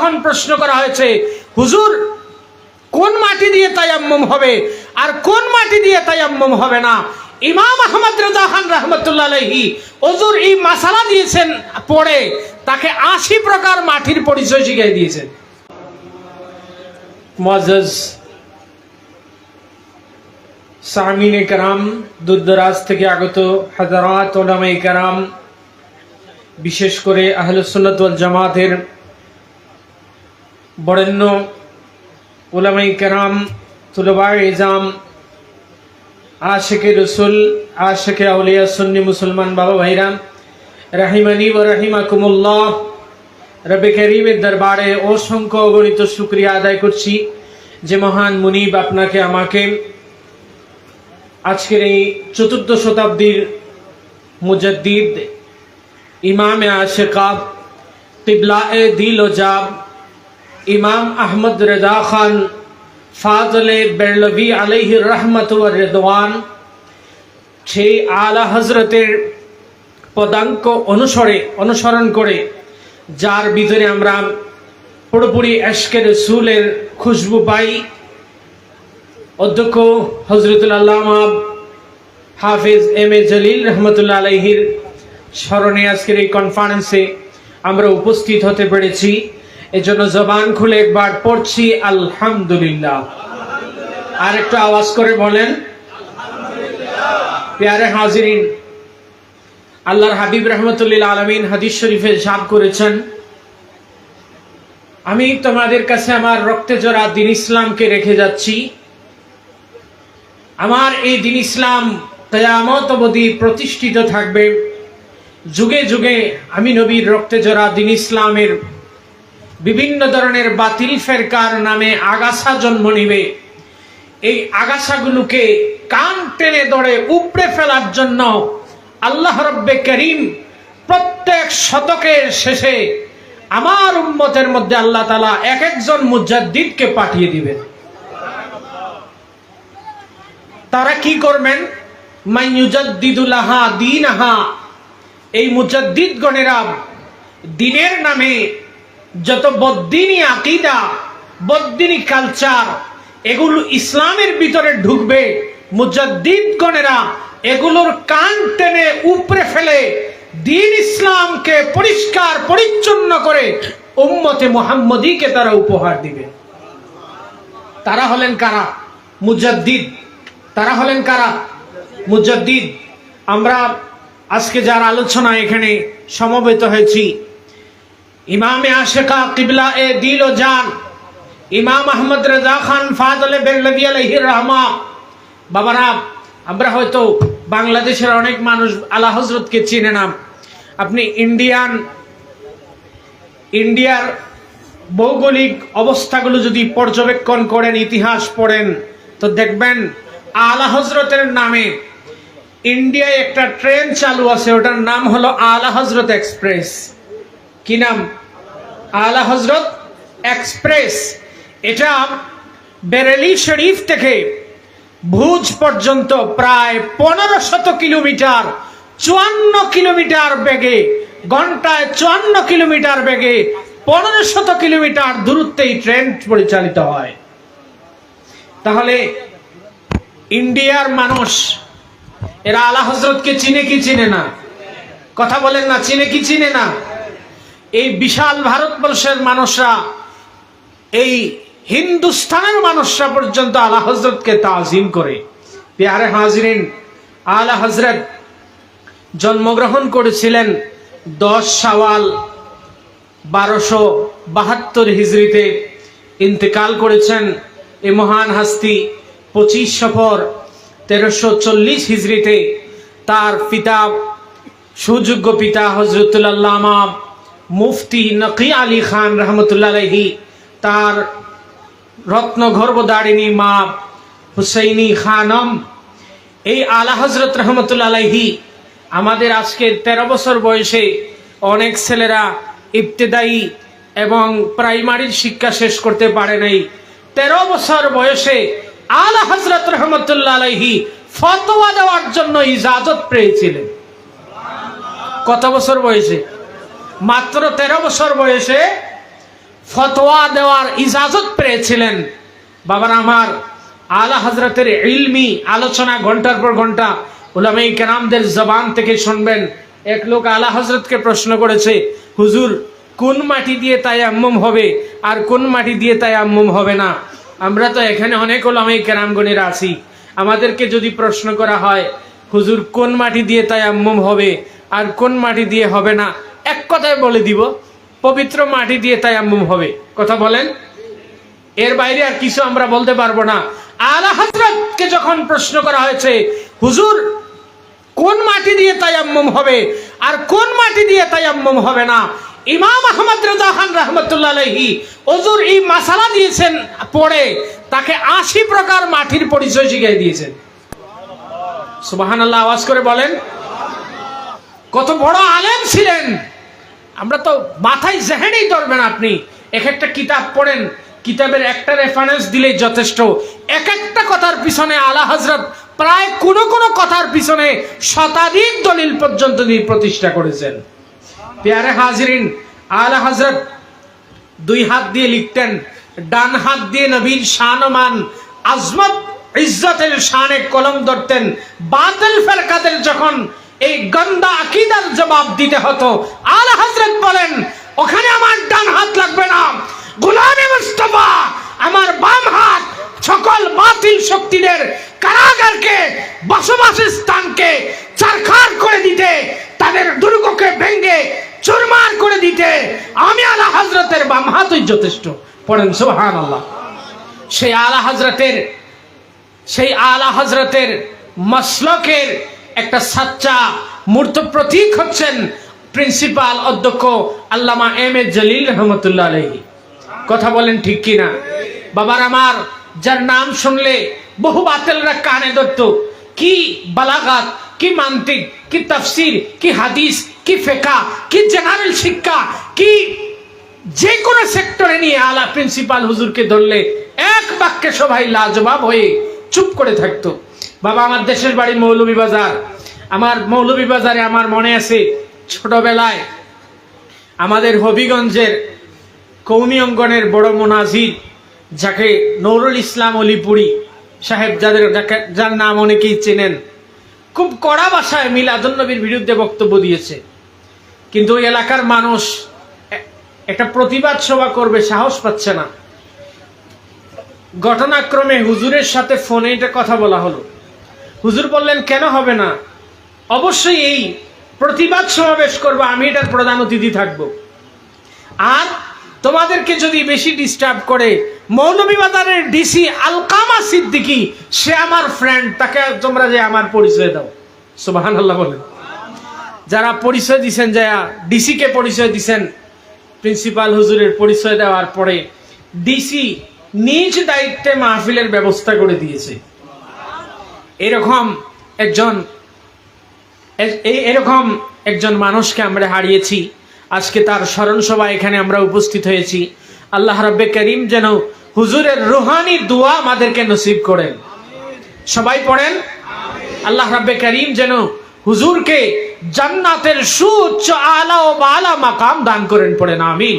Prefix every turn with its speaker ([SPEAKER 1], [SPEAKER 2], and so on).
[SPEAKER 1] যখন প্রশ্ন করা হয়েছে, হুজুর কোন মাটি দিয়ে তায়াম্মুম হবে আর কোন মাটি দিয়ে তায়াম্মুম হবে না, ইমাম আহমদ রেজা খান রহমতুল্লাহ আলাইহি হুজুর এই মাসালা দিয়েছেন পড়ে তাকে 80 প্রকার মাটির পরিচয় শিখিয়ে দিয়েছেন। মুআজ্জাজ সামিনে কেরাম, দূরদরাজ থেকে আগত হাজারাত উলামায়ে কেরাম, বিশেষ করে আহলুস সুন্নাত ওয়াল জামাতের বরেণ্য উলামায়ে কেরাম, তুলাবায়ে ইজাম, আশিকে রসুল, আশিকে আউলিয়া, সুন্নি মুসলমান বাবা ভাইরা, রাহিমানি ওয়া রাহিমাকুমুল্লাহ, রব্বে কারীমের দরবারে অসংখ্য অগণিত শুকরিয়া আদায় করছি যে মহান মুনিব আপনাকে আমাকে আজকের এই ৪র্থ শতাব্দীর মুজাদ্দিদ, ইমামে আশিকা, কিবলায়ে দিল ও জাব, ইমাম আহমদ রেজা খান ফাজলে বেরলভি আলাইহির রহমত ওয়া রিদওয়ান, সেই আলা হযরতের পদাঙ্ক অনুসরণ করে যার ভিতরে আমরা পুরোপুরি ইশকে রাসূলের খুশবু পাই, অধ্যক্ষ হযরতুল আল্লামা হাফেজ এম এ জলিল রহমতুল্লাহ আলাইহির স্মরণে আজকের এই কনফারেন্সে আমরা উপস্থিত হতে পেরেছি। এজন্য জবান খুলে একবার পড়ছি আলহামদুলিল্লাহ। আর একটু আওয়াজ করে বলেন প্যারে হাজিরিন, আল্লাহর হাবিব রাহমাতুল্লিল আলামিন হাদিস শরীফে ইরশাদ করেছেন, আমি তোমাদের কাছে আমার রক্তে জড়া দ্বীন ইসলামকে রেখে যাচ্ছি। আমার এই দ্বীন ইসলাম কিয়ামত অবধি প্রতিষ্ঠিত থাকবে। যুগে যুগে আমি নবীর রক্তে জড়া দ্বীন ইসলামের বিভিন্ন ধরনের বাতিল ফেরকার নামে আগাছা জন্ম নিবে। এই আগাছাগুলোকে কান টেনে ধরে উপড়ে ফেলার জন্য আল্লাহ রব্বে করিম প্রত্যেক শতকের শেষে আমার উম্মতের মধ্যে আল্লাহ তাআলা এক একজন মুজাদ্দিদকে পাঠিয়ে দিবেন। তারা কি করবেন? মান ইউজাদ্দিদু লাহা দীনাহা, এই মুজাদ্দিদগণেরা দ্বীনের নামে যত বদ্দিনী আকীদা, বদ্দিনী কালচার, এগুলো ইসলামের ভিতরে ঢুকবে, মুজাদ্দিদগণেরা এগুলোর কান টেনে উপড়ে ফেলে দ্বীন ইসলামকে পরিষ্কার পরিচ্ছন্ন করে উম্মতে মুহাম্মদীকে তারা উপহার দিবে। তারা হলেন কারা? মুজাদ্দিদ। তারা হলেন কারা? মুজাদ্দিদ। আমরা আজকে যার আলোচনা এখানে সমবেত হয়েছি, ইমামে আশিকা, কিবলায়ে দিল ও জান, ইমাম আহমদ রেজা খান ফাজলে বেরলভি আলাইহির রহমা। বাবারা, আমরা হয়তো বাংলাদেশের অনেক মানুষ আলা হযরতকে চিনে না। আপনি ইন্ডিয়ার ভৌগোলিক অবস্থাগুলো যদি পর্যবেক্ষণ করেন, ইতিহাস পড়েন, তো দেখবেন আলা হযরতের নামে ইন্ডিয়ায় একটা ট্রেন চালু আছে, ওটার নাম হলো আলা হযরত এক্সপ্রেস। কি নাম? আলা হযরত এক্সপ্রেস। এটা বেরেলি শরীফ থেকে ভুজ পর্যন্ত প্রায় 1500 কিলোমিটার, 54 কিলোমিটার বেগে, ঘন্টায় 54 কিলোমিটার বেগে 1500 কিলোমিটার দূরত্বে এই ট্রেন পরিচালিত হয়। তাহলে ইন্ডিয়ার মানুষ এরা আলা হযরতকে চিনে কি চিনে না? কথা বলেন না, চিনে কি চিনে না? এই বিশাল ভারতবর্ষের মানুষরা, এই হিন্দুস্তানের মানুষরা পর্যন্ত আলা হযরতকে তাজিম করে। প্যারে হাজিরিন, আলা হযরত জন্মগ্রহণ করেছিলেন 10 শাওয়াল 1272 হিজরিতে, ইন্তেকাল করেছেন এই মহান হাস্তি 25 সফর 1340 হিজরিতে। তার পিতা, সুযোগ্য পিতা হযরতুল আল্লামা মুফতি নকি আলী খান রহমতুল্লাহ আলাইহি, তার রত্ন গর্ভধারিণী মা হুসাইনি খানম, এই আলা হযরত রহমতুল্লাহ আলাইহি আমাদের আজকে 13 বছর বয়সে অনেক ছেলেরা ইবতেদায়ী এবং প্রাইমারির শিক্ষা শেষ করতে পারে নাই। 13 বছর বয়সে আলা হযরত রহমতুল্লাহ আলাইহি ফতোয়া দেওয়ার জন্য ইজাজত পেয়েছিলেন। কত বছর বয়সে? মাত্র 13 বছর বয়সে ফতোয়া দেওয়ার ইজাজত পেয়েছিলেন। বাবার আমার, আলা হযরতের ইলমি আলোচনা ঘন্টার পর ঘন্টা উলামায়ে কেরামদের জবান থেকে শুনবেন। এক লোক আলা হযরতকে প্রশ্ন করেছে, হুজুর কোন মাটি দিয়ে তায়াম্মুম হবে আর কোন মাটি দিয়ে তায়াম্মুম হবে না? আমরা তো এখানে অনেক উলামায়ে কেরামগণেরা আছি, আমাদেরকে যদি প্রশ্ন করা হয় হুজুর কোন মাটি দিয়ে তায়াম্মুম হবে আর কোন মাটি দিয়ে হবে না, এক কথায় বলে দিব, পবিত্র মাটি দিয়ে তায়াম্মুম হবে। কথা বলেন, এর বাইরে আর কিছু আমরা বলতে পারবো না। আলা হযরতকে যখন প্রশ্ন করা হয়েছে হুজুর কোন মাটি দিয়ে তায়াম্মুম হবে আর কোন মাটি দিয়ে তায়াম্মুম হবে না, ইমাম আহমদ রেজা খান রাহমাতুল্লাহ আলাইহি হুজুর এই মাসালা দিয়েছেন পড়ে, তাকে 80 প্রকার মাটির পরিচয় শিখিয়ে দিয়েছেন। সুবহানাল্লাহ, আওয়াজ করে বলেন। কত বড় আলেম ছিলেন, আমরা তো মাথায় জেহেনেই ধরবেন। আপনি এক একটা কিতাব পড়েন, কিতাবের একটা রেফারেন্স দিলেই যথেষ্ট। এক একটা কথার পিছনে আলা হযরত প্রায় কোন কোন কথার পিছনে শতাধিক দলিল পর্যন্ত দিয়ে প্রতিষ্ঠা করেছেন। প্যারে হাজিরিন, আলা হযরত 2 হাত দিয়ে লিখতেন, ডান হাত দিয়ে নবীর শান ও মান আজমত ইজ্জতের শানে কলম ধরতেন। বাতিল ফেরকাদের যখন এই গন্দা আকীদার জবাব দিতে হতো, আলা হযরত বলেন ওখানে আমার ডান হাত লাগবে না, গোলামে মুস্তাফা আমার বাম হাত সকল বাতিল শক্তিদের কারাগারকে, বসবাসের স্থানকে চারখার করে দিতে, তাদের দুর্গকে ভেঙে চুরমার করে দিতে আমি আলা হযরতের বাম হাতই যথেষ্ট। পড়েন সুবহানাল্লাহ। সেই আলা হযরতের মাসলকের একটা সাচ্চা মূর্ত প্রতীক হচ্ছেন প্রিন্সিপাল অধ্যক্ষ আল্লামা এম.এ জলিল রহমতুল্লাহ আলাইহি। কথা বলেন ঠিক কিনা? বাবার আমার, যার নাম শুনলে বহু বাতিলরা কানে ধরত। কি বালাগাত, কি মান্তিক, কি তাফসির, কি হাদিস, কি ফিকহ, কি জেনারেল শিক্ষা, কি যে কোনো সেক্টরে নিয়ে আলা প্রিন্সিপাল হুজুরকে ধরলে এক বাক্যে সবাই লাজবাব হয়ে চুপ করে থাকতো। বাবা আমার দেশের বাড়ি মৌলভীবাজার। আমার মৌলভীবাজারে আমার মনে আছে ছোটবেলায় আমাদের হবিগঞ্জের কৌমি অঙ্গনের বড় মুনাজির, যাকে নুরুল ইসলাম অলিপুরি সাহেব, যার নাম অনেকেই চেনেন, খুব কড়া ভাষায় মিলাদুন্নবীর বিরুদ্ধে বক্তব্য দিয়েছে। কিন্তু ওই এলাকার মানুষ একটা প্রতিবাদ সভা করবে সাহস পাচ্ছে না। ঘটনাক্রমে হুজুরের সাথে ফোনে এটা কথা বলা হলো। হুজুর বললেন কেন হবে না, অবশ্যই এই প্রতিবাদ সমাবেশ করবো, আমি এটার প্রধান অতিথি থাকবো। আর তোমাদেরকে যদি বেশি ডিস্টার্ব করে, মৌলভীবাজারের ডিসি আলকামা সিদ্দিকী, সে আমার ফ্রেন্ড, তাকে তোমরা যে আমার পরিচয় দাও। সুবহানাল্লাহ বলেন। যারা পরিচয় দিচ্ছেন, যা ডিসি কে পরিচয় দিচ্ছেন, প্রিন্সিপাল হুজুরের পরিচয় দেওয়ার পরে ডিসি নিজ দায়িত্বে মাহফিলের ব্যবস্থা করে দিয়েছে। এরকম একজন মানুষকে আমরা হারিয়েছি। আজকে তার স্মরণ সভা এখানে আমরা উপস্থিত হয়েছি। আল্লাহ রাব্বে করিম যেন হুজুরের রুহানি দোয়া আমাদেরকে নসিব করেন। সবাই পড়েন, আল্লাহ রাব্বে করিম যেন হুজুরকে জান্নাতের সুউচ্চ আলা ও বালা মাকাম দান করেন। পড়েন আমিন।